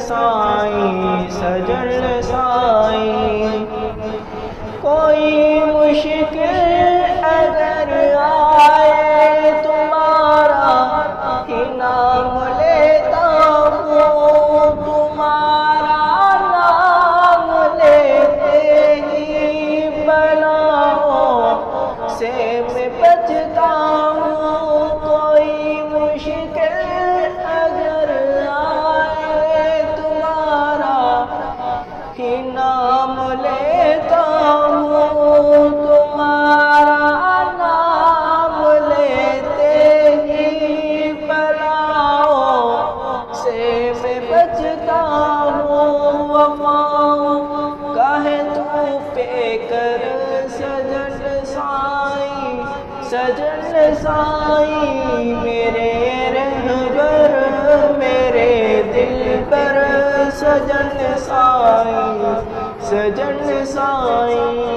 سائیں سجن سائیں کوئی مشکل اگر آئے تمہارا ہی نام لیتا ہوں تمہارا نام لیتے ہی بلاؤں سے میں بچتا ہوں کوئی مشکل اگر آئے تمہارا ہی نام لیتا ہوں تمہارا نام لیتے ہی بلاؤں سے میں بچتا ہوں وفاؤں کاہے تو پہ کر سجن سائیں میرے رہبر میرے دل پر سجن سائیں